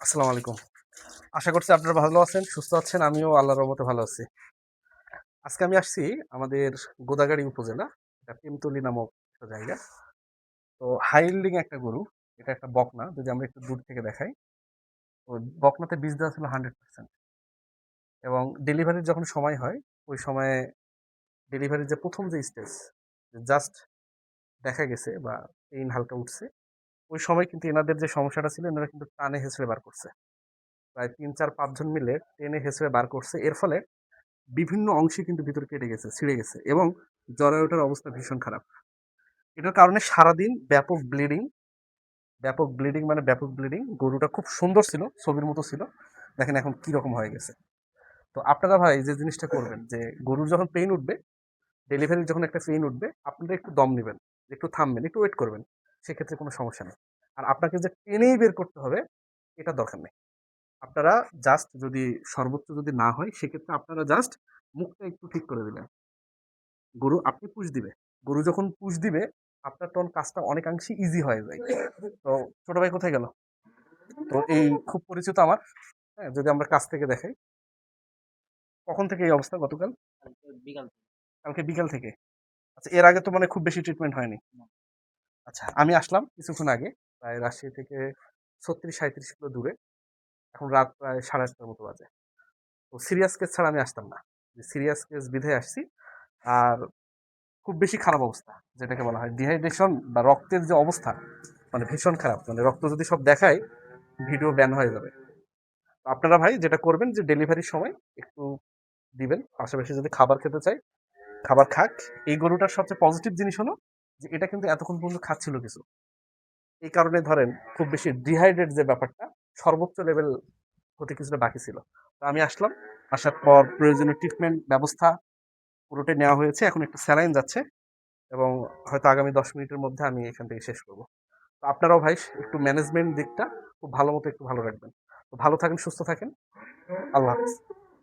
আসসালামু আলাইকুম। আশা করছি আপনারা ভালো আছেন, সুস্থ আছেন। আমিও আল্লাহর রহমতে ভালো আছি। আজকে আমি আসছি আমাদের গোদাগাড়ী উপজেলা, এটা টিমতলী নামক একটা জায়গা। তো হাই ইল্ডিং একটা গরু, এটা একটা বকনা। যদি আমরা একটু দূর থেকে দেখাই, তো বকনাতে বীজ দেওয়া ছিল 100%। এবং ডেলিভারির যখন সময় হয়, ওই সময়ে ডেলিভারির যে প্রথম যে স্টেজ, জাস্ট দেখা গেছে বা পেইন হালকা উঠছে, ওই সময় কিন্তু এনাদের যে সমস্যাটা ছিল, এনারা কিন্তু টানে হেঁচড়ে বার করছে। প্রায় ৩, ৪, ৫ জন মিলে টেনে হেঁচড়ে বার করছে। এর ফলে বিভিন্ন অংশে কিন্তু ভিতরে কেটে গেছে, ছিঁড়ে গেছে এবং জরায়ুটার অবস্থা ভীষণ খারাপ। এটার কারণে সারাদিন ব্যাপক ব্লিডিং মানে ব্যাপক ব্লিডিং। গরুটা খুব সুন্দর ছিল, ছবির মতো ছিল। দেখেন এখন কি রকম হয়ে গেছে। তো আপনারা ভাই যে জিনিসটা করবেন, যে গরুর যখন পেইন উঠবে, ডেলিভারির যখন একটা পেইন উঠবে, আপনারা একটু দম নেবেন, একটু থামবেন, একটু ওয়েট করবেন। সেক্ষেত্রে কোনো সমস্যা নেই। আর আপনাকে যে টেনেই বের করতে হবে, এটা দরকার নেই। আপনারা জাস্ট যদি সর্বোচ্চ যদি না হয়, সেক্ষেত্রে আপনারা জাস্ট মুখটা একটু ঠিক করে দিলেন। গরু আপনি পুশ দিবে। গরু যখন পুশ দিবে, আপনার তখন কাজটা অনেকাংশে ইজি হয়ে যায়। তো ছোট ভাই কোথায় গেল? তো এই খুব পরিচিত আমার। হ্যাঁ, যদি আমরা কাছ থেকে দেখাই, কখন থেকে এই অবস্থা? গতকাল? বিকাল কালকে বিকাল থেকে? আচ্ছা, এর আগে তো মানে খুব বেশি ট্রিটমেন্ট হয়নি। আচ্ছা, আমি আসলাম কিছুক্ষণ আগে, প্রায় রাজশাহী থেকে ৩৬-৩৭ কিলো দূরে। এখন রাত প্রায় ৮:৩০টার মতো বাজে। তো সিরিয়াস কেস ছাড়া আমি আসতাম না। সিরিয়াস কেস বিধায় আসছি। আর খুব বেশি খারাপ অবস্থা, যেটাকে বলা হয় ডিহাইড্রেশন বা রক্তের যে অবস্থা, মানে ভীষণ খারাপ। মানে রক্ত যদি সব দেখায়, ভিডিও ব্যান হয়ে যাবে। তো আপনারা ভাই যেটা করবেন, যে ডেলিভারির সময় একটু দিবেন, পাশাপাশি যদি খাবার খেতে চাই খাবার খাক। এই গরুটার সবচেয়ে পজিটিভ জিনিস হলো যে এটা কিন্তু এতক্ষণ পর্যন্ত খাচ্ছিল কিছু। এই কারণে ধরেন খুব বেশি ডিহাইড্রেট যে ব্যাপারটা, সর্বোচ্চ লেভেল হতে কিছুটা বাকি ছিল। তো আমি আসলাম, আসার পর প্রয়োজনীয় ট্রিটমেন্ট ব্যবস্থা পুরোটাই নেওয়া হয়েছে। এখন একটা স্যালাইন যাচ্ছে এবং হয়তো আগামী ১০ মিনিটের মধ্যে আমি এখান থেকে শেষ করব। তো আপনারাও ভাই একটু ম্যানেজমেন্ট দিকটা খুব ভালো মতো একটু ভালো রাখবেন। তো ভালো থাকেন, সুস্থ থাকেন। আল্লাহ হাফেজ।